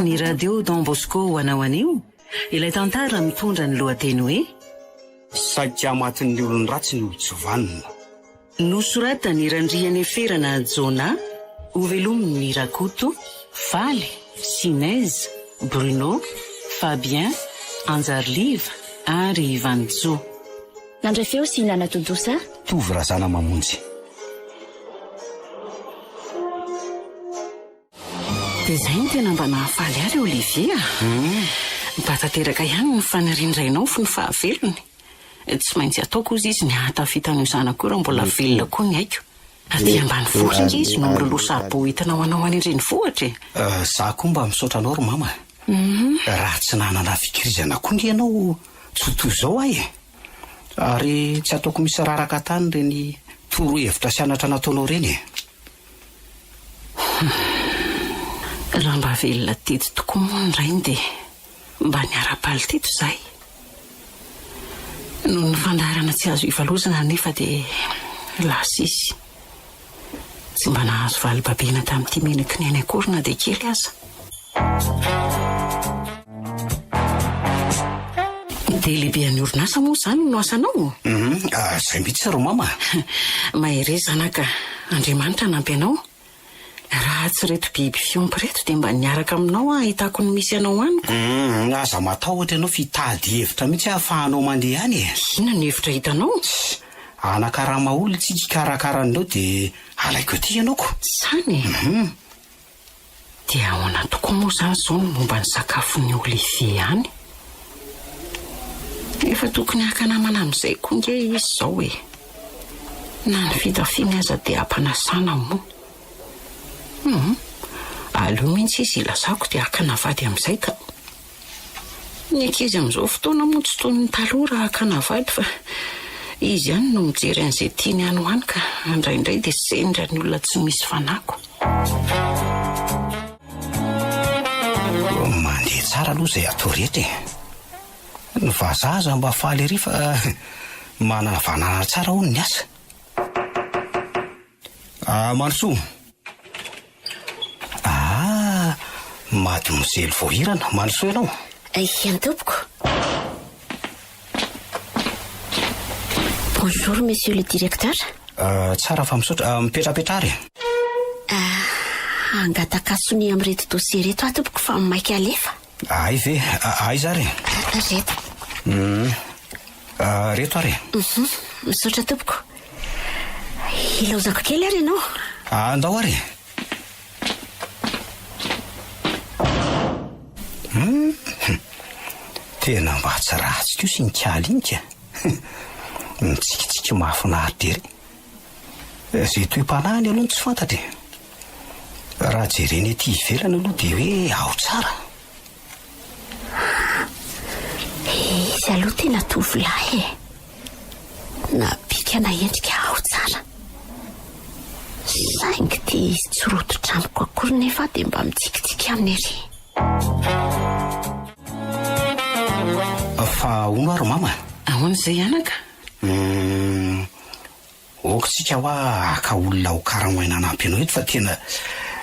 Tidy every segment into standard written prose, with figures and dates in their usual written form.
Ny radio Don Bosco ho anao anio. Ilay tantara mitondra ny lohateny hoe saika matin'ny olony ratsy ny jovanina. Nosoratany Randriana Eferana Jona, ho velominy Rakoto, Faly, Sinez, Bruno, Fabien, Anjarliva ary Vanjo. Nandray feo sy Nana Todosa? Tovy razana mamonjy. Dia izay ny tena mba nahafaly ary Olivia. Mba tanteraka ihany ny fanirindranao fo ny fahavelony. Tsy maintsy ataoko izy ny ahatafitany zanako raha mbola velona koa ny haiko. Aty ambany vohitra inge izy no miloloha sabo hitanao anao any an-drenivohitra. Za koa mba misaotra anao ro mama. Raha tsy nanana fikirizana koa ny ianao tsoto zao ahy. Ary tsy ataoko misy raraka tany reny toro-hevitra sianatra nataonao reny. Raha mba velona teto tokoa moa ny rainy dia mba niara-paly teto izay. Noho ny fandaharana tsy azo ivalozana nefa dia lasa izy. Tsy mba nahazo vali-babena tamin'ity menaky ny any akorina dia kely aza. Dia lehibe any orinasa moa izany no asanao? Izay mihitsy ro mama. Mahere zanaka, Andriamanitra nampy anao. Raha tsy reto biby fiompy reto dia mba niaraka aminao ahitako ny misy anao aniko. Aza matahotra ianao fitady hevitra mihitsy ahafahanao mandeha any. Inona ny hevitra hitanao? Anakarama olona tsika ikarakaranao dia alaiko ety ianaoko. Zany? Dia ahoana tokoa moa izany izao ny momba ny sakafon'ny Olivia any? Efa tokony haka-namana amin'izay koa nge izy izao e. Na ny fitafiany aza dia ampanasana moa. Aleo mihitsy izy ilazako dia haka-navady amin'izay ka. Ny ankizy amin'izao fotoana moa tsy toy ny taloha raha haka-navady fa izy ihany no mijery an'izay tiany any ho any ka indraindray dia sendra ny olona tsy misy fanako. Mandeha tsara aloha izay atao rehetra e. Ny vazaza mba faly ery fa manana vanana tsara hono ny asa. Mansoa. Mademoiselle voahirana, Mansoa ianao? Ihany tompoko. Bonjour, monsieur le directeur. Tsara fa misaotra, mipetrapetra ary. Angatakasony amin'reto dossier reto tompoko fa maika alefa. Ay ve, aiza ary? Reto. Reto ary? Misaotra tompoko. Ilaozako kely ary ianao? Andao ary? Tena mba tsy ratsy koa sy nikaly iny ka. Mitsikitsika mahafinaritra ery. Izay toe-panahiny aloha tsy fantatra. Raha jereny ety ivelany aloha dia hoe ao tsara. Izy aloha tena tovolahy e. Na bika na endrika ao tsara. Saingy dia izy tsy rototra amiko akory nefa dia mba mitsikitsika aminy ery. Fa ono ary mama? Ahoana izay anaka? Okotsika hoa aka olona ho karamaina anampy anao eto fa tena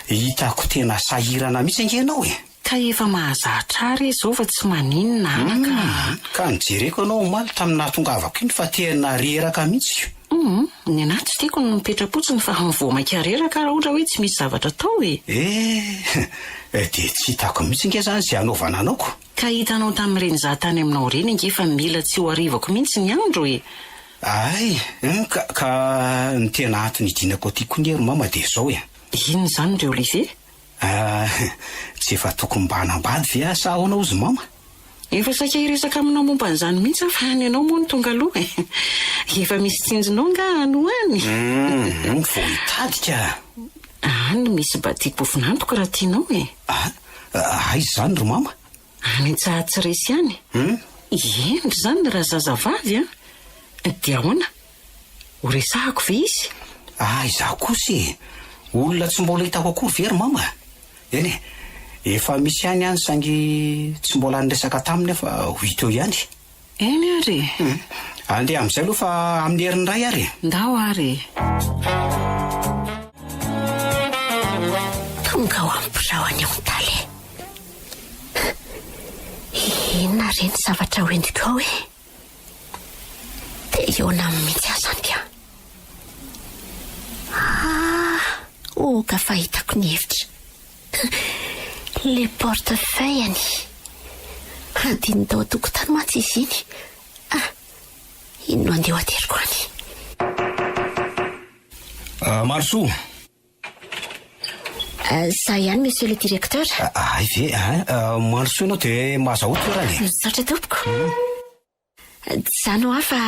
hitako tena sahirana mihitsy ange ianao e. Ka efa mahazahatra ary izao fa tsy maninona anaka. Ka nijereko anao omaly tamin'ny nahatongavako iny fa tena reraka mihitsy. Ny anahy tsy tiako ny mipetra-potsiny fa mivoamaka reraka raha ohatra hoe tsy misy zavatra tao e. Dia tsy hitako mihitsy nge zany izay anaovana anaoko. Ka hitanao tamin'ireny zahatany aminao reny nge fa mila tsy ho arivako mihitsy ny andro e. Ay, ka ny tena antony idinako aty koa ngery mama dia izao e. Inona izany re Olivia? Tsy efa tokony mba hanambady ve asa ahoana ozy mama? Efa saika hiresaka aminao momba an'izany mihitsy fa ny ianao moa ny tonga aloha e. Efa misy tsinjinao nga ano any. Vao hitadika. Any misy badiko-bovinantoka raha tianao e. Aiza izany ro mama? Any Antsahatsiresy any. Endry izany raha zazavavy dia ahoana? Ho resahako ve izy? Izaho kosa olona tsy mbola hitako akory very mama. Eny efa misy ihany any sangy tsy mbola niresaka taminy fa ho hita eo ihany. Eny ary? Andeha amin'izay aloha fa amin'ny herin'ny ray ary. Ndao ary. Tonga ho ampirao any Ontaly. Inona reny zavatra hoentiko ao e? Dia eona mihitsy azany ka. Ka fahitako ny hevitra. Le portefeuille-any. Adiny tao tokotany mantsy izy iny. Iny no andeha ateriko any. Marso. Ça ihany, monsieur le directeur. Ve, Marso ianao dia mahazahoto toerany. Misaotra tompoko. Zano afa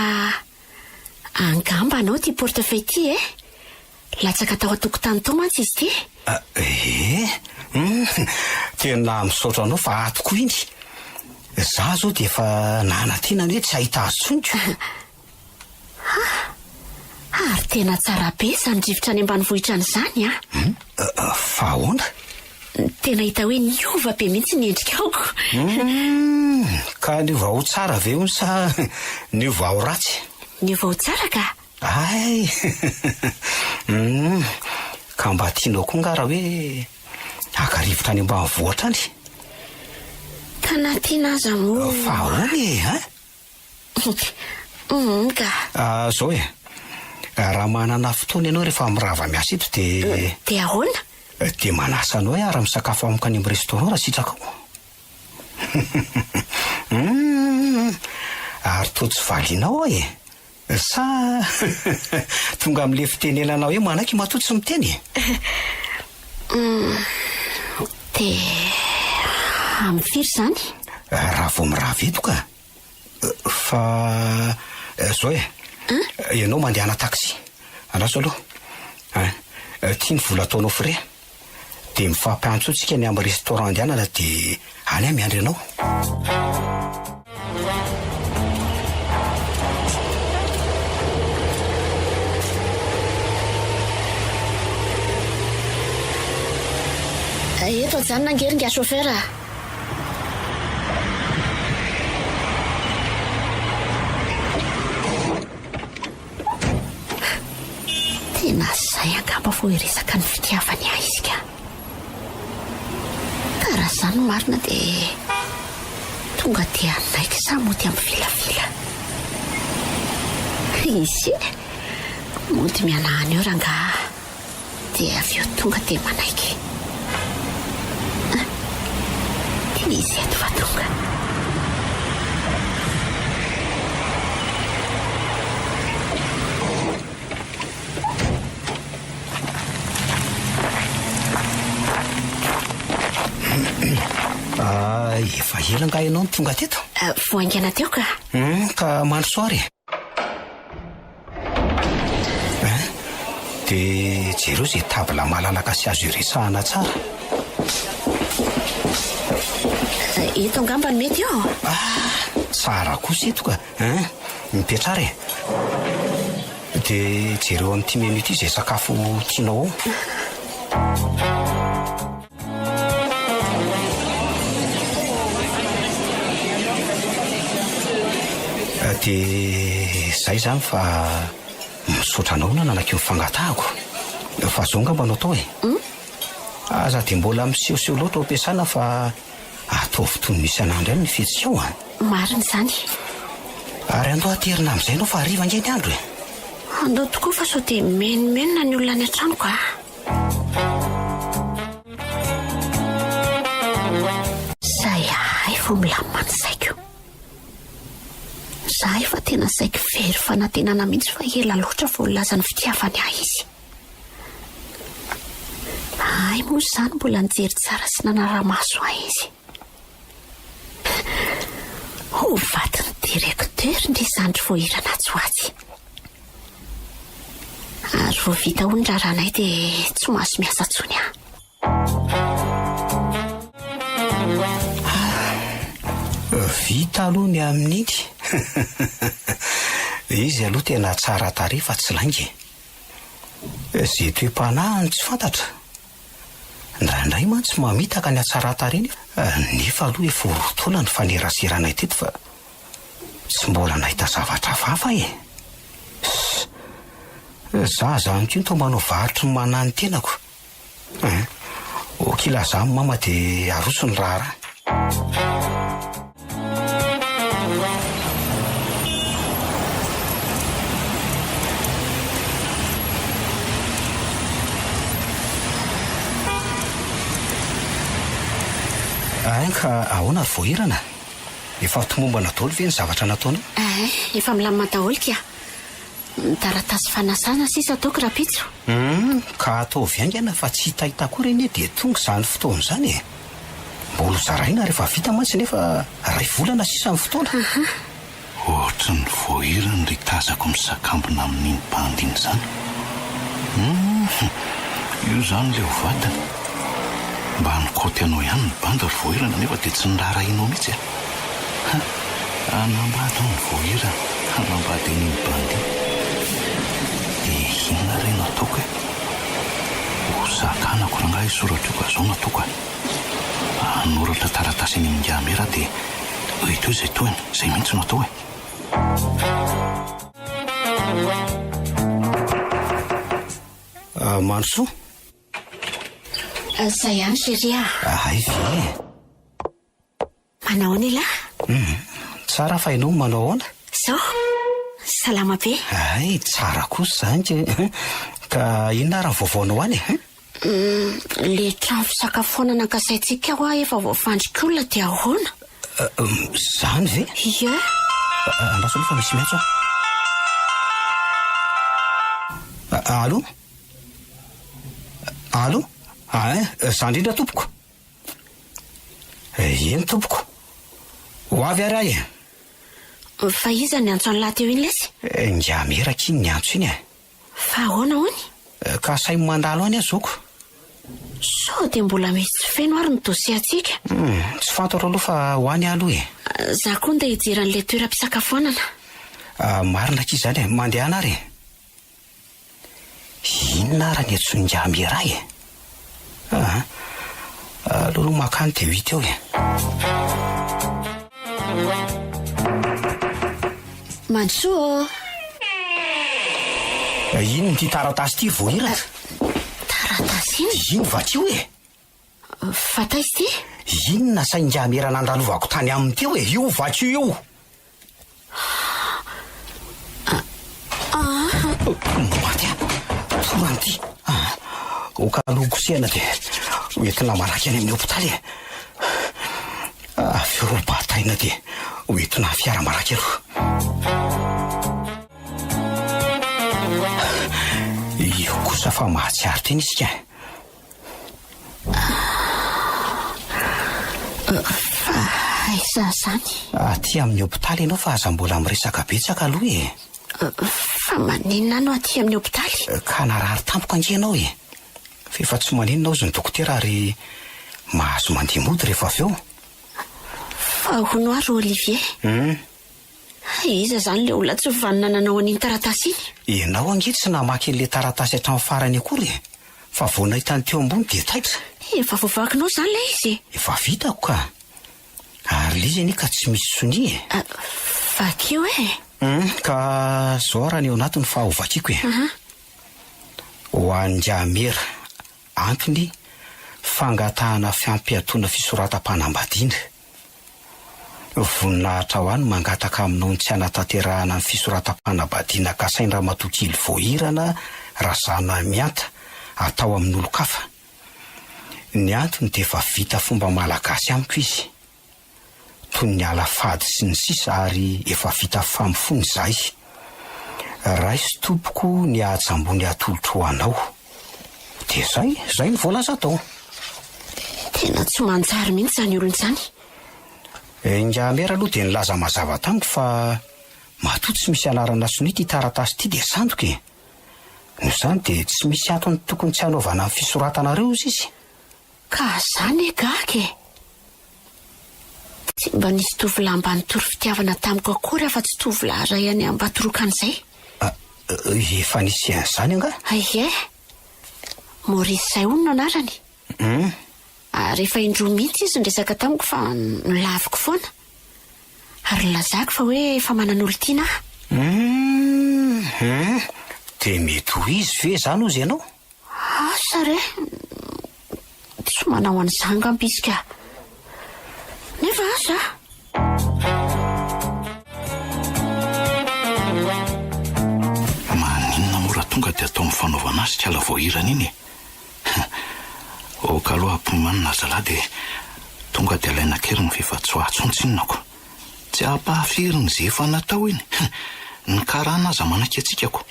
angamba anao ty portefeuille ty latsaka tao atokotany tao mantsy izy ty. Tena misaotra anao fa atoko iny. Za zao dia efa nanantenany hoe tsy ahita azy tsoniko. Ary tena tsara be izany rivotra any ambanivohitra an'izany Fa ahoana? Tena hita hoe niova be mihitsy ny endrika aoko. Ka niova ho tsara ve hono sa niova ho ratsy? Niova ho tsara ka? Ka mba tianao koa nga raha hoe haka-rivotra any ambanivohitra any. Ka natiana aza mo. Fa ahoana Ka. Zao raha manana fotoana ianao rehefa mirava miasa eto dia ahoana? Dia manasa anao hoe ara-misakafo amiko any amin'ny restaurant raha sitraka ao. Ary toa tsy valianao sa tonga amin'le fitenenanao hoe manaiky matoa tsy miteny? Dia amin'ny firy izany? Raha vao mirava eto ka. Fa zao ianao mandehana taxi. Anaso aloha. Tia ny vola ataonao frais. Dia mifampiantso tsika ny amin'ny restaurant andehanana dia any miandry anao. Eto anjany nangeringa chauffeur. Tena zay angamba vao iresaka ny fitiavany ahy izy ka. Ka raha izany marina dia tonga dia anaiky sa mody amin'ny vilavila. Izy mody mianahany eo ranga dia avy eo tonga dia manaiky. Izy eto fa tonga. Efa ela nga ianao ny tonga teto? Voaingana teo ka. Ka mandro soary. Dia jereo izay tabla malalaka sy azo iresahana tsara. Eto angamba ny mety eo. Tsara kosa eto ka. Mipetrara dia jereo amin'ny 10 minutes izay sakafo tianao ao. Dia zay zany fa misaotra anao na nanaky mifangatahako. Fa zao ngamba anao tao aza dia mbola misehoseho loatra ampiasana fa ataovy toy ny misy an'andro ihany ny fetsika ao Marina izany. Ary andao aterina amin'izay anao fa hariva ange ny andro Andao tokoa fa sao dia menomenona ny olona any an-tranoko Zay vao milamina ny saiko. Zahay fa tena saiko very fanantenana mihitsy fa ela loatra vao laza ny fitiavany ahy izy. Moa izany mbola nijery tsara sy nanara-maso ahy izy. Ho vatin'ny direkteur ndry zandry voahirana tsoatsy. Ary vao vita ho ny raranay dia tsy mahazo miasa tsony Vita aloha ny amin'iny. Izy aloha tena tsara tarehy fa tsy laingy. Izay toe-panahiny tsy fantatra. Ndraindray mantsy mamitaka ny atsara tarehy nefa aloha efa rotoana ny faneraseranay teto fa tsy mbola nahita zavatra vafa Za zany koa tao manao varotra ny manany tenako. Okila za mama dia aroso ny raharaha. Ka ahoana ry voahirana? Efa tomombana daholo ve ny zavatra nataony? Efa milamina daholo kia. Taratasy fanasana sisa ataoko rapitso. Ka atao viangana fa tsy hitahita koa reny dia tonga izany fotoana izany e. Mbola zaraina rehefa vita mantsy nefa ray volana sisa ny fotoana. Ohatra ny voahirana ry tazako misakambina amin'iny bandiny izany. Io izany ilay ho vatany. Mba nikoty anao ihany ny banda ry voahirana nefa dia tsy nirarahinao mihitsy a. Anambady ny voahirana, anambady ny bandiny. Dia inona ray nataoko e? Ho sakanako rangahy isoratra io ka izao nataoko e. Anoratra taratasy eny amin'ny gamera dia ito izay toany, izay mihitsy natao e. Mansoa? Zay ihany chéria. Ay ve? Manao any lahy? Tsara fa ianao manao ahoana? Zao, salama be. Ay, tsara kosa izany ka inona raha vaovaonao any e? Le trano fisakafoanana ankasaintsika ho efa voafandrika olona dia ahoana? Zany ve? Ia. Andraso aloha fa misy maitso Allô? Allô? Za indrindra tompoko. Eny tompoko. Ho avy ary ahy e. Fa iza ny antso an'lahy teo iny lesy? Ngameraka iny ny antso iny e. Fa ahoana hony? Ka say mandalo any azoko. Sao dia mbola misy tsy feno ary ny dosie atsika. Tsy fantaro aloha fa ho any aloha e. Za koa ndeha hijeran'le toeram-pisakafoanana. Marina k'izy zany e, mandeha ana ary. Inona ara ny antso Ngamera e? Aloha makany dia hita eo e. Mansoa. Ino ty taratasy ty voahirana? Taratasy iny? Ino vatr'io e? Fataizy ty? Inona say Ngamera nandalovako tany aminy teo e? Io vatr'io io? Matya, torany ty. Ho ka lokosena dia hoentina maraky any amin'ny hopitaly e. Feo bataina dia hoentina fiara maraky aloha. Io kosa fa mahatsiaro teny isika. Fa aiza zany? Aty amin'ny hopitaly ianao fa aza mbola miresaka betsaka aloha e. Fa maninona anao aty amin'ny hopitaly? Ka narary tampoka angenao e. Fefa tsy maninona ozy ny dokotera ary mahazo mandeha mody rehefa avy eo. Fa hono ary Olivier? Iza zany le olona tsy vanina nanao an'iny taratasy iny? Ianao ange tsy namaky an'le taratasy hatrany farany akory e. Fa vao nahitany teo ambony dia taitra. Efa voavakinao zany le izy? Efa vitako ka. Ary le izy ani ka tsy misy soni e. Vakio e? Ka zao raha ny eo anatiny fa ho vakiako e. Ho an'ny Ngamera antony fangatahana fiampiatoana fisoratam-panambadiana. Voninahitra ho any mangataka aminao ny tsy hanatanterahana ny fisoratam-panambadiana kasaindra matokily voahirana razana mianta atao amin'ny olo-kafa. Ny antony dia efa vita fomba malagasy amiko izy. Toy ny alafady sy ny sisa ary efa vita famifony izay. Raisy tompoko ny ahajambony atolotro anao. Dia zay ny voalaza tao. Tena tsy manjary mihitsy zany olona izany. Ngamera aloha dia nilaza mazava tamiko fa matoa tsy misy anarana soni ty taratasy ty dia sandoka e. Noho izany dia tsy misy antony tokony tsy hanaovana amin'ny fisoratanareo izy. Ka zany e gaga e. Tsy mba nisy tovolahy mba nitory fitiavana tamiko akory afa-tsy tovolahy ray any Ambatorokan'izay. Efa nisy an'izany anga? Ie. Maurice zay hono no anarany. Ary efa indroa mihitsy izy nresaka tamiko fa nilaviko foana. Ary lazako fa hoe efa manan'olo tiana. Dia mety ho izy ve zany ozy ianao? Asa re. Tsy manao an'izany gambisika. Nefa asa. Maninona mora tonga dia atao mifanaovana azy tsy ala voahirana iny. Oka aloha ampimanina zalahy dia tonga dia ilaina kely ny fifatsoatsonotsinonako. Tsy ampahafiry ny zay efa natao iny. Ny karana aza manaiky atsikako.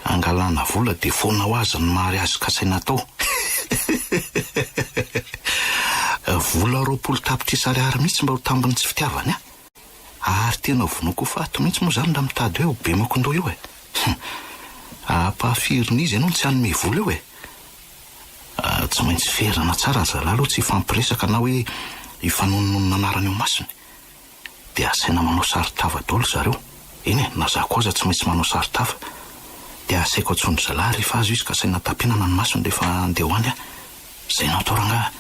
Angalana vola dia foana ho azy ny mahary azy ka saina natao. Vola 20 tapitrisa ariary mihitsy mba ho tambiny tsy fitiavany a. Ary tena vonoko fato mihitsy moa zany raha mitady hoe ho be makondoa io e. Ampahafirin'izy ianao tsy hanome vola io e. Tsy maintsy ferana tsara zalahy aloha tsy ifampiresaka na hoe hifanononona anarany eo masiny. Dia asaina manao saritava daholo zareo. Eny e, na za koa aza tsy maintsy manao saritava. Dia asaiko atsony zalahy rehefa azo izy ka asaina tampinana ny masiny rehefa andeha hoany a. Zay natao rangahy.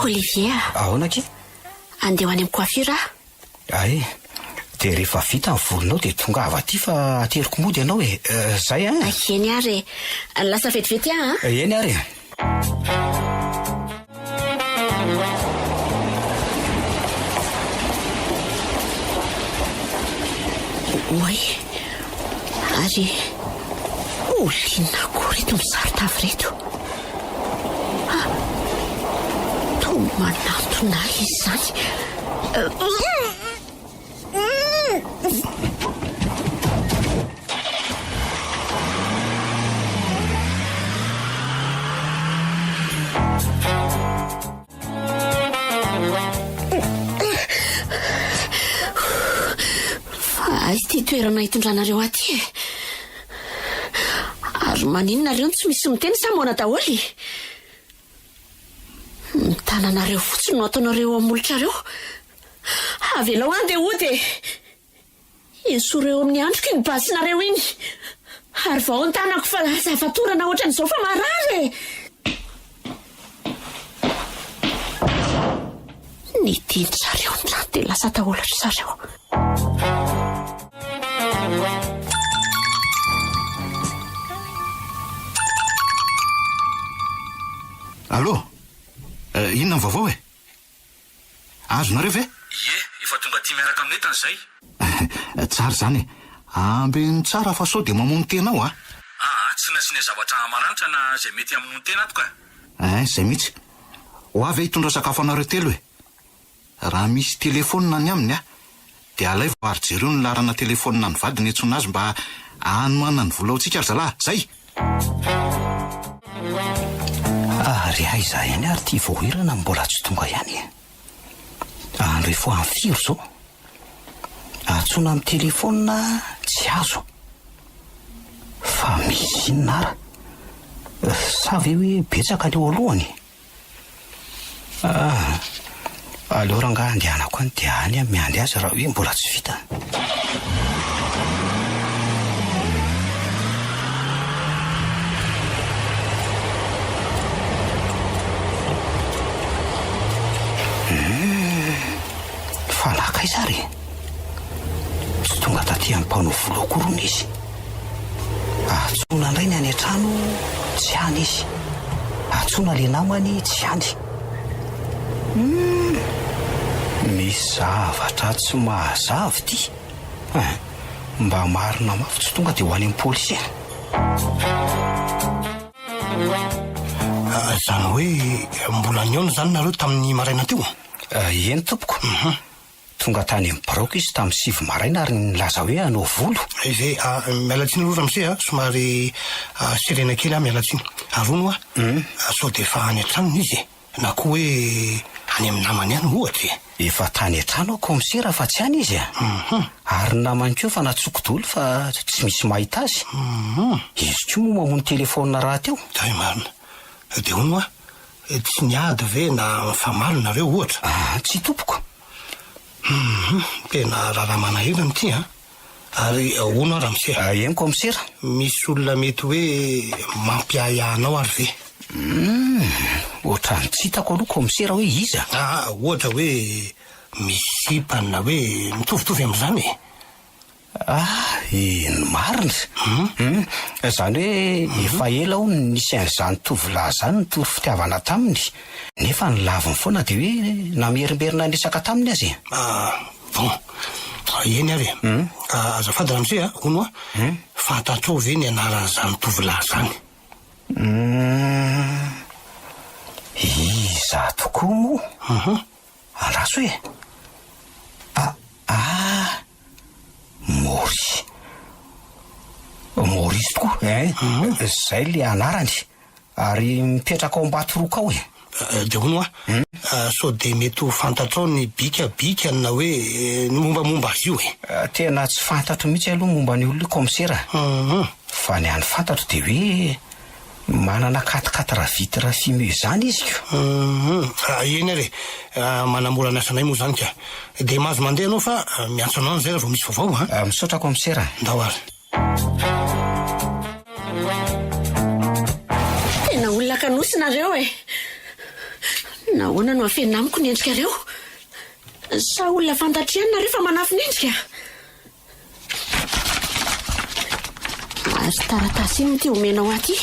Olivier, ahoana ke? andeha ho any amin'ny coiffure aho. Ay, dia rehefa vita ny volonao dia tonga avy aty fa ateriko mody ianao e. Zay a? Eny ary, lasa vetivety aho a? Eny ary. Oy, ary olona koa reto misarotavy reto. To manantona izy zany. Fa ity toerana hitondranareo aty e. Ary maninonareo tsy misy miteny sa moana daholy. Ny tananareo fotsiny no ataonareo amolotrareo. Avelao andeha ody e. Esoreo amin'ny androky ny basinareo iny. Ary vao ny tanako fa zava-torana ohatran'izao fa marary e. Ny diny zareo ny lany dia lasa taholatra zareo. Allô? Inona ny vaovao e? Azonareo ve? Ie, efa tonga tia miaraka amin'ny entan'izay. Tsara zany e. Ambeny tsara fa sao dia mamono tenao a. Tsy nasiana zavatra maranitra na izay mety amin'ny tena ato ka. Zay mihitsy. Ho avy hitondra sakafo anareo telo e. Raha misy telefonina ny aminy a, dia alay vao ary jereo ny larana telefonina ny vadiny etsoina azy mba anoana ny vola antsika ry zalahy. Zay! Ary aiza ihany ary tia voahirana mbola tsy tonga ihany e. Andro efa amin'ny 4 zao. Atsoina amin'ny telefonina tsy azo. Fa misy inona ara? Sa ve hoe betsaka leo alohany? Aleo rangahy andehanako any dia any miandry azy raha hoe mbola tsy vita. Falaka izy ary. Tsy tonga taty amin'ny mpanao vola korona izy. Atsoina indray ny any an-trano tsy hany izy. Atsoina le namany tsy hany. Misy zavatra tsy mahazavy ty. Mba marina mafy tsy tonga dia ho any amin'ny polisy. Zany hoe mbola niona zany nareo tamin'ny maraina teo? Eny tompoko. Tonga tany amin'ny baroka izy tamin'ny 7 maraina ary nilaza hoe hanao volo. Izay mialatsiny aloha ramose somary sirena kely mialatsiny. Arono sao dia efa any an-tranony izy na koa hoe any amin'ny namany ihany ohatra. Efa tany an-trano komisera fa tsy any izy ary namany koa fa natsoko-dolo fa tsy misy mahita azy. Izy koa moa mamono telefonina raha teo. Day marina. Dia hono tsy niady ve na famalonareo ohatra? Tsy tompoko. Tena raha manahirana ity ary hono ramose. Eny komisera. Misy olona mety hoe mampiahiahanao ary ve? Ohatrany tsy hitako aloha komisera hoe iza. Ohatra hoe misipana na hoe mitovitovy amin'izany e. Iny marina. Zany hoe efa ela ho nisy an'izany tovolahy zany nitory fitiavana taminy. Nefa ny laviny foana dia hoe namerimberina nisaka taminy azy. Bon, eny ary azafady ramose hono fantatrao ve ny anaran'izany tovolahy zany? koa moa alaso hoe Maurice tokoa zay le anarany ary mipetraka ao Ambatoroka ao de hono so de mety ho fantatrao ny bikabika na hoe mombamomba azy io tena tsy fantatro mihitsy aloha momba ny olona komisera fa ny any fantatro de hoe manana 4 vitre fumée zany izy eny re manamora ny asanay moa zany ka de mahazo mandeha anao fa miantso anao zay vao misy vaovao misaotra komisera ndao ary tena olona kanosinareo nahoana no afenina amiko ny endrikareo sa olona fantatriana nareo fa manafy ny endrika ary taratasy iny ty omenao aty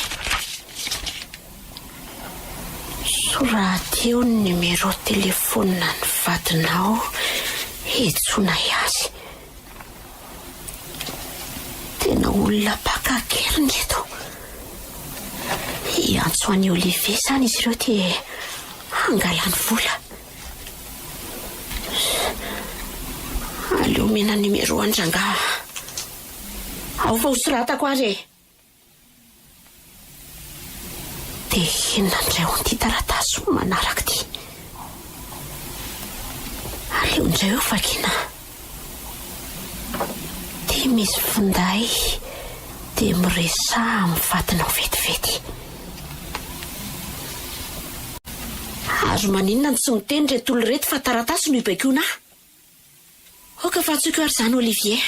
soraty eo ny numéro telefônina ny vadinao etsona azy tena olona pakakeriny eto iantso any Olivier zany izy ireo ty angalany vola aleo mena numéro andrangà ao fa hosoratako ary de hinandray ho ty taratasy manaraka ty aleo ndray eo fakina de misy finday de miresa amin'ny vatinao vetivety azo maninona ny tsy miteny reto olo reto fa taratasy no ibaikona oka fa tsoko ary zany Olivier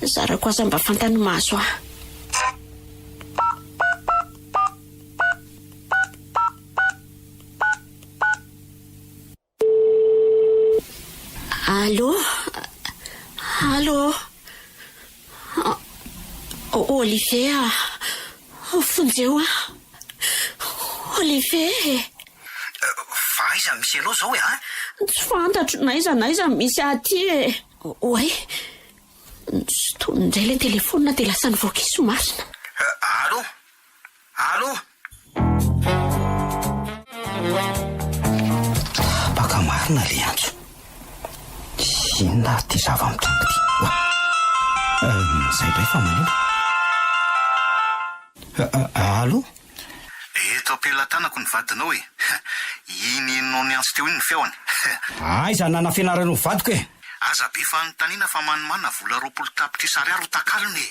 zarako aza mba fantany maso Allô Olivier fonjeo Olivier fa aiza misy aloha zao tsy fantatro naiza misy aty oay tsy tonindray le telefônina de lasa nivoakiso marina allo baka marina le antso inona ty zava-mitranga ty zay ndray fa manino allo eto ampelantanako ny vadinao iny enonao ny antso teo iny ny feony aiza nana fianarano vadiko aza be fa nytanina fa manimanina vola 20 tapitra isariary ho takalony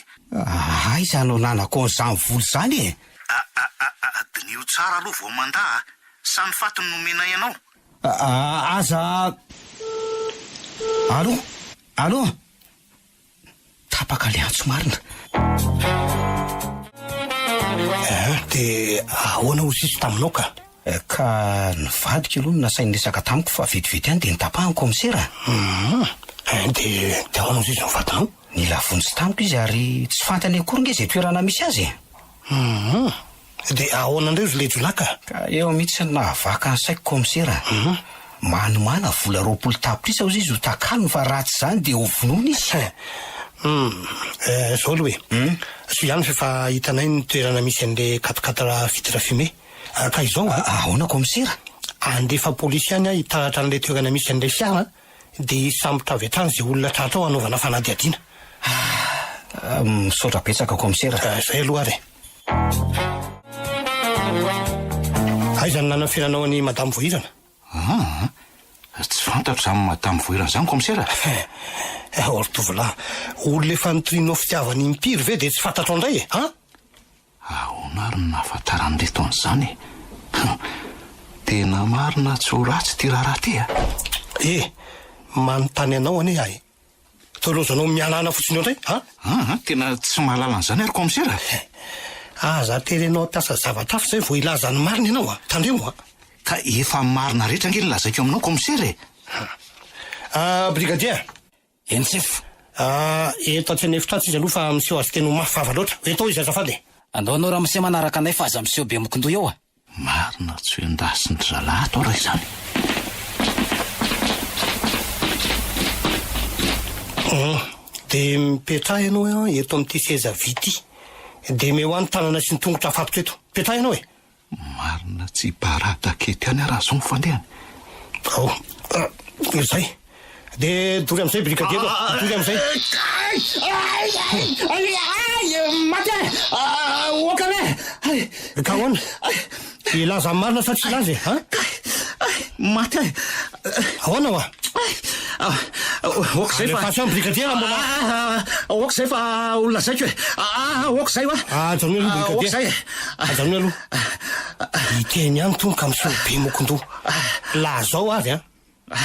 aiza anao nanako n'izany voly zany dinio tsara aloha vao manda samy fatiny nomena ianao aza allo tapaka le antso marina de ahoana ho sisy taminao ka ny vadiko aloha nasainy resaka tamiko fa vetivety any de nitapahany komisera de ahoana ho sisy ny vadinao ny lavonjy tamiko izy ary tsy fantany akory nge zay toerana misy azy de ahoana indray izy lejolaka ka eo mihitsy nahavaka ny saiko komisera manomana vola 20 tapitrisa ozy izy ho takalony fa ratsy zany de ho vonoina izy zao aloha so ihany fefa hitanay ny toerana misy an'le 4 vitre fumée ka izao ahoana komisera andefa polisy any hitaratra an'le toerana misy an'le fiara de sambotra avy hatrany zay olona tratra ao anaovana fanadiadiana misaotra betsaka komisera zay aloha ary aiza ny nanafiranao any madame vohirana tsy fantatro zany madame vohirana zany komisera ortovolahy olona efa nitorinao fitiavany impiry ve de tsy fantatro andray ahoana ary nahafantaran'reto an'izany tena marina tsy ho ratsy ty raharaha ty manontany anao ane ahy tolozanao mialana fotsiny eo ndray tena tsy mahalala an'izany ary komisera za terenao tasa zavatra hafa zay vo ilazany marina ianao tandremo ka efa marina rehetra nge nilazaiko aminao komisera brigadier ensef eto atsy anefitra tsy izy aloha fa miseho azy teno mafava loatra etao izy azafady andao anao raha mise manaraka anay fa aza miseho be mikondoa eo marina tsy hoe ndasiny zalahy atao raha izany de mipetraha ianao eto amin'ity seza vity de meo any tanana sy ny tongotra afatotra eto mipetraha ianao Marina tsy barata kety any raha zao mifandehany. Zay de tory am'izay brigadier tory am'izay maty okane ka hoana ilaza marina sa tsy ilaza maty ahoana wa ok zay fa brigadier mbola ok zay fa olona zaiko ok zay wa ajanony aloha brigadier ajanony aloha iteny ihany tony ka miseho be mokondo la zao avy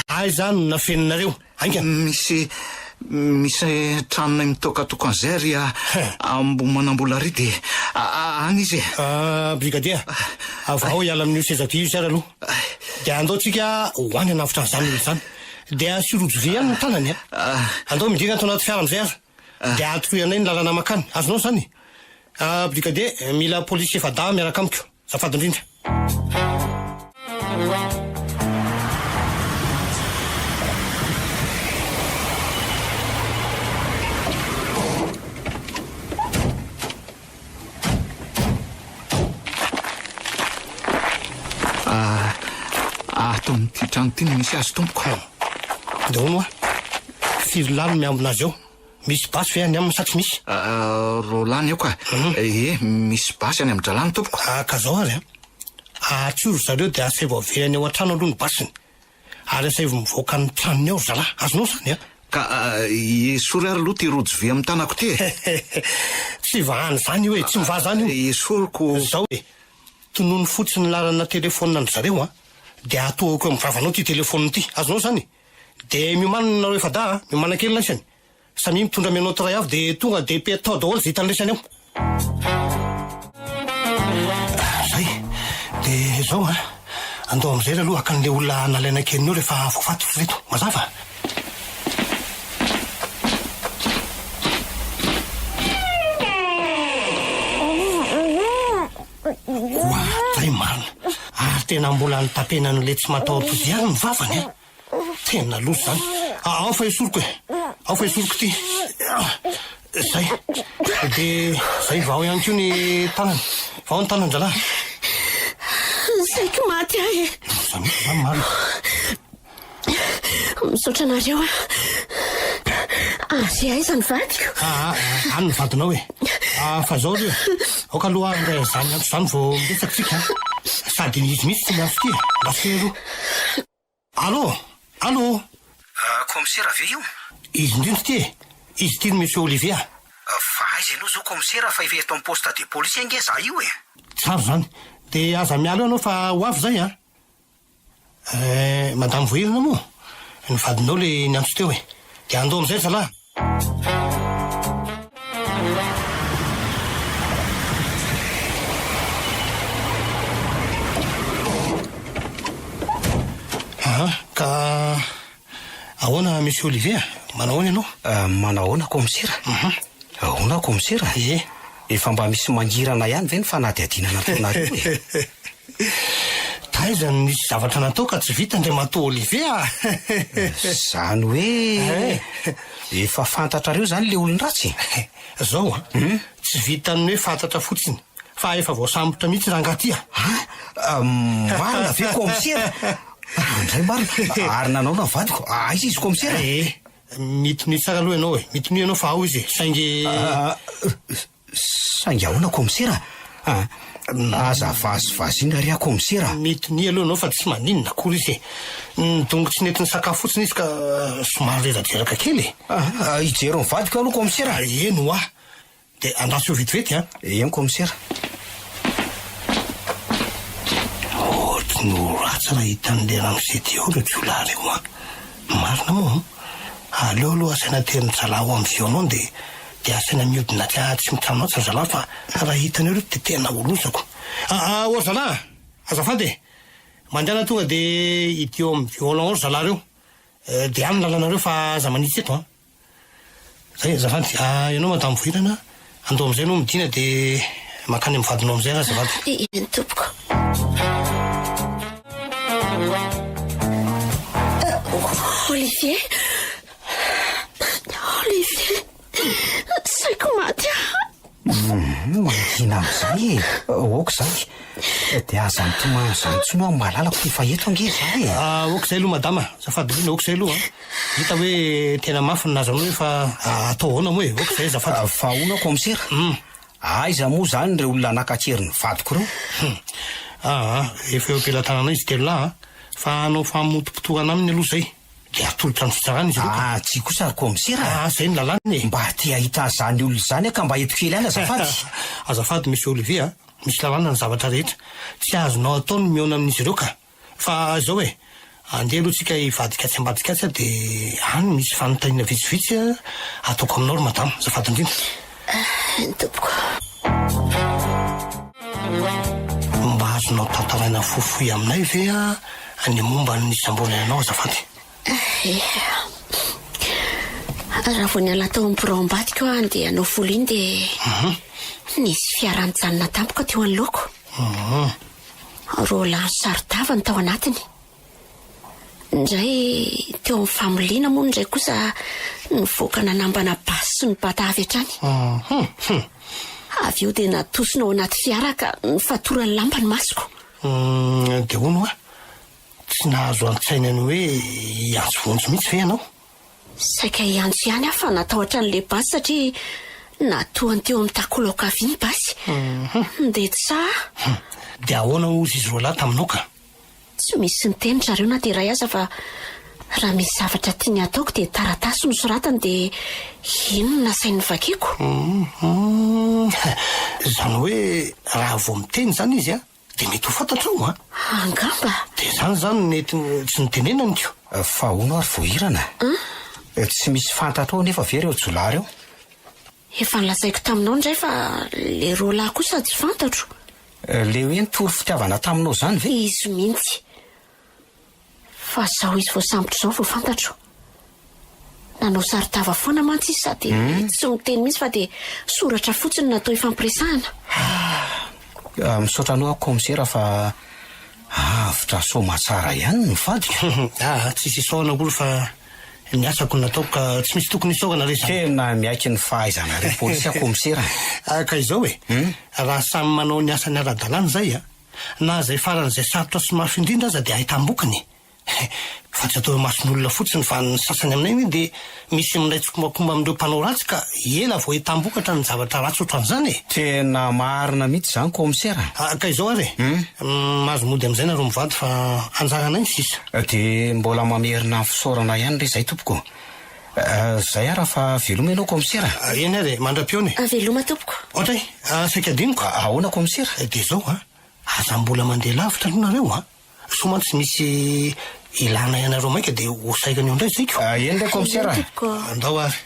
ay zany na feninareo ainga misy tranonay mitokatokan'izay ry ambo manambola ry de any izy brigadier avao hiala amin'io sezavy io sara aloha de andao tsika hoany anavitra an'izany olo zany de asirojo ve ihany ny tanany andao midika ato anaty fiara am'izay aza de atokoanay ny lalana makany azonao zany brigadier mila polisy efa da miaraka amiko zafady indrindra ato amin'ity trano ty no misy azy tompoko de hono firy lalo miambina azy eo misy basy fe any aminy sa tsy misy rolany eo ka misy basy any am'dralany tompoko ka zao ary atsoro zareo de asay vao averany ao an-trano aloha ny basiny ary asay vao mivoaka ny tranony ao zalahy azonao zany ka esory ary aloha ty rojo ve amin'ny tanako ty tsy vahany zany io tsy mivaha zany io esoriko zao tonono fotsiny lalana telefonina ny zareo de atoako eo mivavanao ty telefony ty azonao zany de miomanina nareo efa da miomana-kely laisany samy mitondra minoty ray avy de tonga de petao daholo zay hitandraisany ao zay de zao andao am'izay ry aloha akan'le olona nalaina keliny eo rehefa voafatiko reto mazava zay marina ary tena mbola nitapena n'le tsy matahotozy ihany ny vavany tena loso zany ao fa esoriko ao fa esoriko ty zay de zay vao ihany keo ny tanany vao ny tanany zalahy zaiko maty ahy zany marina misaotra anareo zay aiza ny vadiko any ny vadinao fa zao reo aoka aloha ray zany andro zany vao miresaksika sady izy misy tsy miafo ty basero allo commissaire ve io izy indrindro ty izy ty no monsieur Olivier fa aiza ianao zao commissaire fa efa eto amin'ny poste de police ange za io tsaro zany de aza mialo anao fa ho avy zay madame voirina moa ny vadinao le niantso teo de andao am'izay zalahy ka ahoana monsieur Olivier manao ahoana ianao manao ahoana commissaire ahoana commissaire efa mba misy mangirana ihany ve ny fanadihadinana tonareo taizany misy zavatra natao ka tsy vita ndray matao Olivier zany hoe efa fantatrareo zany le olon-dratsy zao tsy vitany hoe fantatra fotsiny fa efa voasambotra mihitsy raha ngaty marina ve commissaire andray marina ary nanao na vadiko aiza izy commissaire mitony tsara aloha ianao mitony ianao fa ao izy saingy ahoana commissaire aza vazivaziana ry commissaire mitony aloha anao fa tsy maninona akory izy dongo tsy nentiny sakafo fotsiny izy ka somary reradraraka kely ijero ny vadiko aloha commissaire eno de andaso eo vetivety eny commissaire no ratsy raha hitan'le ramose ty ao reo jiola reo marina moa aleo aloha asaina teriny zalaho amy vionao de asaina miodina tsy mitranonatsa zalahy fa raha hitany reo de tena olosako o zalahy azafady mandehana tonga de idio amy violon ao zalahy reo de any lalanareo fa aza manitsy eto zay azafady ianao madamo voirana andao am'izay anao midina de makany amy vadinao am'izay raha azafady iny tompoko Olivier saiko maty Manina amin'izay oka zay dia aza mitoma izany tsy no mahalalako ty faheto ange zay oka zay aloha madama zafady lina oka zay aloha hita hoe tena mafy nazany hoe fa atao hoana moa e oka zay zafady fa hono komisera aiza moa zany reo olona anakakeriny vadiko reo efa eo ampelantanana izy telo lahy fa anao famotopotohana aminy aloha zay de atolotra ny fitsarana izy tsy kosa ary komisera zay ny lalàny mba ty ahita zany olona zany ka mba eto kely any azafady azafady misy Olivier misy lalàna ny zavatra rehetra tsy azonao atao ny miona amin'izy ireo ka fa zao e andeha aloha tsika hivadikatsy ambadikatsy de any misy fanontaniana vitsivitsy ataoko aminao ro madama azafady indrindra tompoko mba azonao tantaraina fohifohy aminay ve ny momba ny isam-bolana ianao azafady raha vao ny alatao am'poraombadika dia anao folo iny de nisy fiarany-janona tampoka teo an'loko rola sarodava ny tao anatiny indray teo amin'ny familiana moa indray kosa nyvoakana nambana basy sy ny bata avy hatrany avy eo dia natosina ao anaty fiara ka nyfatorany lamba ny masoko de hono tsy nahazo antsainany hoe hiantso vonjy mihitsy ve ianao saika hiantso ihany fa natahotra n'le basy satria natoany teo amin'ny takoloka-vy ny basy de tsa de ahoana ozy izy roa lahy taminao ka tsy misy nyteny zareo na de ray aza fa raha misy zavatra tiany ataoko de taratasy no soratany de ino nasainy vakeko zany hoe raha vao miteny zany izy de mety ho fantatra o angamba de zany nety tsy nitenenany teo fa hono ary voahirana tsy misy fantatra ao nefa ve reo jolahy reo efa nilazaiko taminao indray fa le roalahy kosa tsy fantatro le hoe nitory fitiavana taminao zany ve izy mihitsy fa zao izy voasambotra zao vao fantatro nanao saritava foana mantsy izy sady tsy miteny mihitsy fa de soratra fotsiny natao ifampiresahana misaotra anao komisera fa avitra somatsara ihany ny vadika tsisy isaoana olo fa ny asako nataoko ka tsy misy tokony isaoana reza tena miaiky ny fahaizana re polisia komisera ka izao e raha samy manao ny asany ara-dalàna zay na zay faran'izay sarotra sy mafy indrindra aza de ahitambokany fa tsy atao mason'olona fotsiny fa ny sasany aminay iny de misy mindraitsikomakomba amin'ireo mpanao ratsy ka ela vao hitambokatra ny zavatra ratsy ohatran'izany tena marina mihitsy zany komisera ka izao ary mahazo mody am'izay nareo mivady fa anjaranay ny sisa de mbola mamerina fisaorana ihany re zay tompoko zay raha fa veloma ianao komisera eny ary mandra-piony veloma tompoko ohatra saika adiniko ahoana komisera de zao aza mbola mandeha lavitra aloha nareo somany tsy misy ilana ianareo maika de hosaikany eo indray zaiko eny le komisera andao ary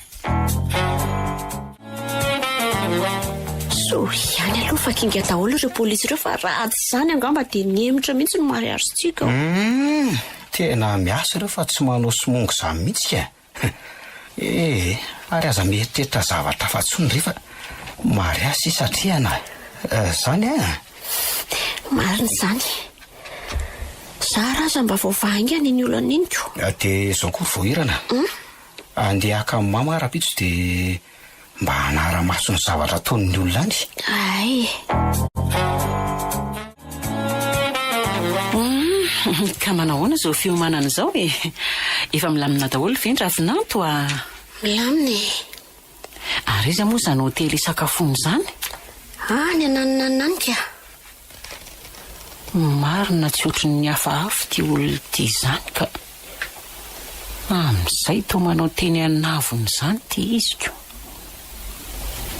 so ihany aloha fa kinga daholo ireo polisy ireo fa ratsy zany angamba de niemotra mihitsy no mariazytsika tena miasa ireo fa tsy manao somongo zany mihitsy ary aza mieritretra zavatra fatsony rehefa mariasy satria na zany marina zany zara aza mba vaovahaingany ny olana iniko de zao koa voahirana andeha aka amin'ny mama ara-pitso de mba hanara-maso ny zavatra ataon'ny olona any ay ka manahoana zao fiomanana zao efa milamina daholo vendrafinanto milamina ary izy moa zany hotely isakafony zany ny ananinanika marina tsy ohatry ny hafahafa ty olo ty zany ka amin'izay to manao teny anavony zany ty iziko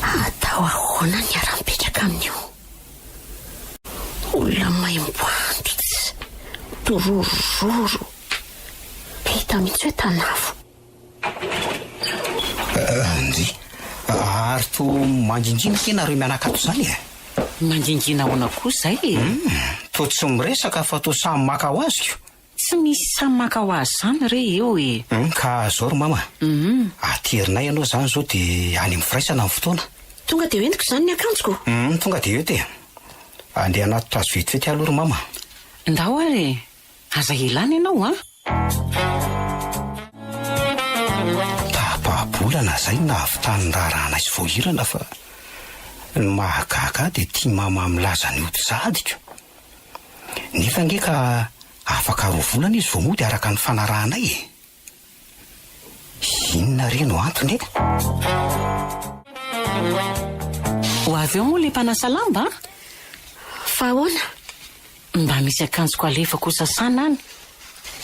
atao ahoana ny ara-mipetraka amin'io olona maimboantotsy dorororo hita mihitsy hoe tanavo andy ary to manginjina kenareo mianakato zany manginjina ahoana koa zay to tsy miresaka fa to samy maka ho aziko tsy misy samy maka ho azy zany re eo ka zao ry mama aterinay ianao zany zao de any amin'ny firaisana amin'ny fotoana tonga de hoentiko zany ny akanjoko tonga de eo te andeha anaty trazo vetivety aloha ry mama ndao ary aza ilany ianao tapabolana zay nahavitany raharahana izy voahirana fa ny mahagaga dia tia mama milaza ny ody zadika nefa nge ka afaka rovolana izy vao mody araka ny fanarahanay e. Inona reno antony e? Ho avy eo moa le mpanasa lamba? Fa ahoana? Mba misy akanjoko alefako sasana any.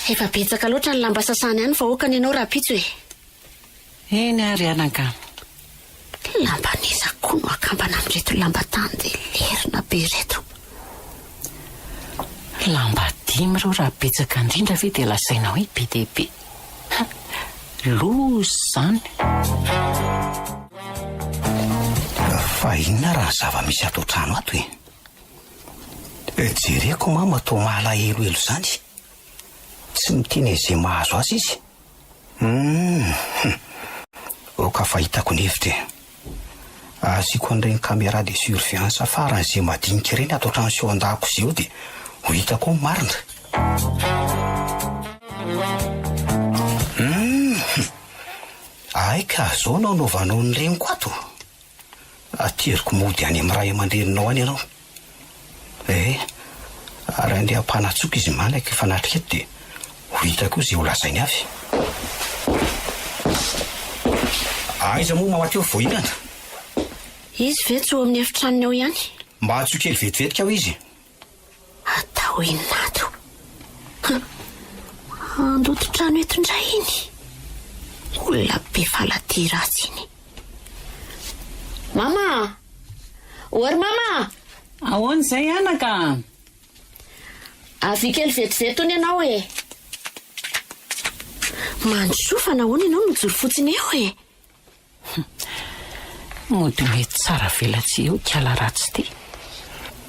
Efa betsaka loatra ny lamba sasana ihany fa okany ianao raha pitso e. Eny ary anaka. Lamba nezako no akambana amin'reto lamba tany dia lerina be reto. Lamba dimy reo raha betsaka indrindra ve dia lasaina hoe be dia be. Lozy zany. Fa inona raha ny zava-misy ato trano ato e? Jereko mama toa malaheloelo zany. Tsy miteny izay mahazo azy izy. Oka fahitako ny hevitra e. Asiako an'ireny caméra de surveillance faran'izay madinika ireny ato trano sy ao an-dako izay eo dia ho hitako marina. Aika, zao no anaovanao ny reniko ato. Ateriko mody any amin'ny ray aman-dreninao any ianao. Ary andeha ampanatsoka izy malaka efa natriketo dia ho hitako izay ho lazainy avy. Aiza moa mamateo voahinana? Izy ve tsy ho amin'ny efitranony ao ihany? Mba atsoa kely vetivetika aho izy. Atao inato. Andoto trano eto indray iny. Olona be falaty ratsy iny. Mama! Ory mama! Ahoana izay anaka? Avy kely vetivety ony ianao e. Mandrosofa nahoana ianao mijoro fotsiny eo e. Mody mety tsara velatsy eo kiala ratsy ty.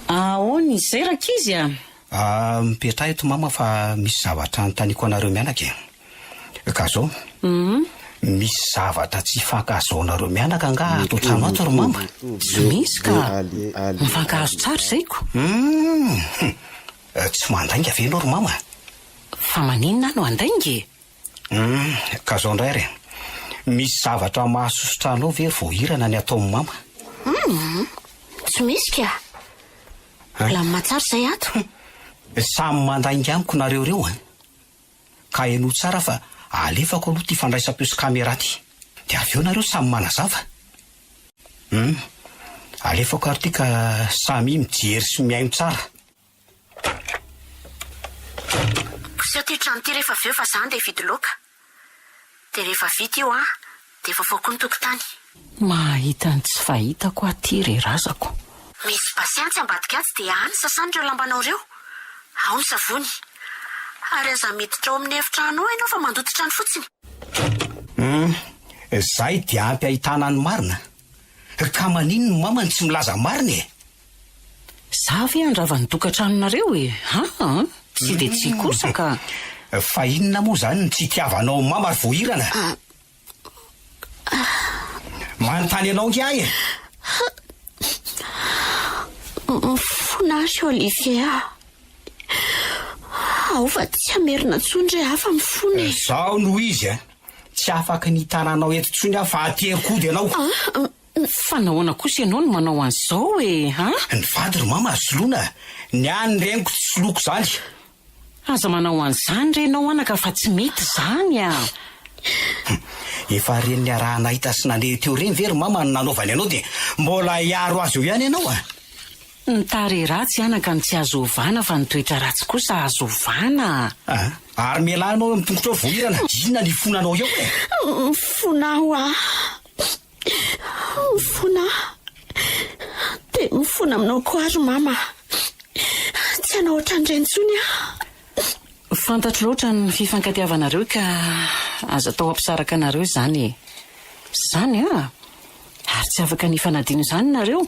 Ahoana izay rakizy a? Mipetraha eto mama fa misy zavatra notaniako anareo mianaka e. Ka zao? Misy zavatra tsy fankahazoanareo mianaka nga ato trano ato ro mama. Tsy misy ka mifankahazo tsara izayko. Tsy mandainga ve ianao ro mama? Fa maninona no andaingy? Ka zao indray re. Misy zavatra mahasosotra anao ve voahirana ny ataon'ny mama? Tsy misy ka. Lamina tsara izay ato. Samy mandainga amiko nareo reo ka eno tsara fa alefako aloha ty fandraisam-peo sy caméra ty. Dia avy eo nareo samy manazava. Alefako ary ty ka samy mijery sy miaino tsara. Koseho ty trano ty rehefa avy eo fa zany dia hividy loaka. Dia rehefa vita io dia vaovako ny tokotany. Mahita ny tsy fahitako aty rerazako. Misy pasiantsy ambadika atsy dia any sasany ireo lambanao ireo. Ao ny savony. Ary aza miditra ao amin'ny efitrano ao ianao fa mandoto trano fotsiny. Zay dia ampy ahitana ny marina. Ka manino ny mama ny tsy milaza marina e? Za ve andrava ny tokantranonareo e? Tsy dia tsy kosa ka. Fa inona moa zany ny tsy itiavanao mama ary voahirana? Manontany anao nge ahy e? Mifonahitra Olivier. Ao fa tsy hamerina tsondry hafa mifony. Zao noho izy tsy afaka ny tananao eto tsony aho fa aterikody ianao. Fa nahoana kosa ianao no manao an'izao e? Ny vady ro mama soloina. Ny any reniko tsy soloko zany. Aza manao an'izany renao anaka fa tsy mety zany a. Efa ren'ny araha nahita sy nandeha teo reny very mama ny nanaovany anao dia mbola hiaro azy eo ihany ianao Ny tare ratsy anaka ny tsy azo ovana fa ny toetra ratsy kosa azo ovana. Ary mialanao amin'ny tongotra ao voahirana. Inona ny fonanao eo e? Mifona mifona dia mifona aminao koa ary mama. Tsy anao ohatran'ireny Fantatro loatra ny fifankatiavanareo ka aza atao ampisaraka anareo zany. Zany ary tsy afaka ny fanadino izany nareo.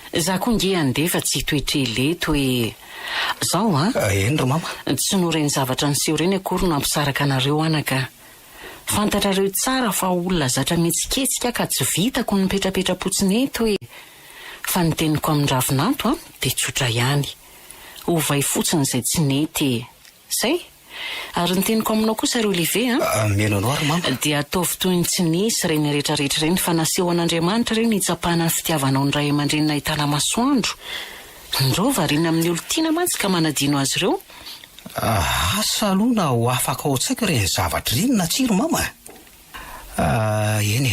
Za koa nge andeha fa tsy toetra ileto hoe zao eny ro mama. Tsy noreny zavatra niseho reny akory no ampisaraka anareo anaka. Fantatrareo tsara fa olona zatra mitsiketsika ka tsy vitako ny petrapetra-potsiny eto hoe fa ny teniko amin'ny ravinanto dia tsotra ihany. Ovay fotsiny izay tsy nety. Zay Ary ny teniko aminao kosa ry Olivier meno anao ary mama. dia ataovy toy ny tsy nisy reny rehetrarehetra reny fa naseho an'Andriamanitra reny hitsapahana ny fitiavanao ny ray aman-drenina ahitana masoandro. Ndreo variana amin'ny olo tiana mantsy ka manadino azy ireo. Asa aloha na ho afaka ao tsaiko ireny zavatra ireny na tsiro mama. Eny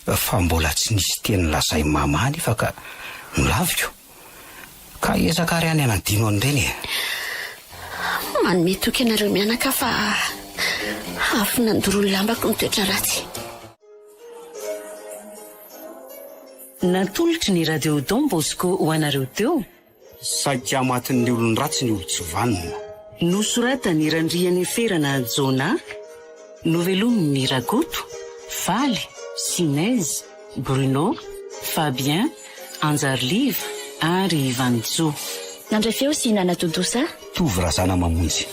fa mbola tsy nisy teny lazay mama nefa ka milaviko. Ka ezaka ry any anadino an'ireny manome toky anareo mianaka fa afo nandoro ny lambako ny toetra ratsy. Natolotry ny radio Don Bosco ho anareo teo. Saika matin'ny olony ratsy ny olo tsy vanina. Nosoratany Randriany Ferana Jona, novelomin'ny Ragoto, Faly, Sinez, Bruno, Fabien, Anjarliva ary Vanjo. Nandray feo sy Nana Todosa. Tovy razana mamonjy.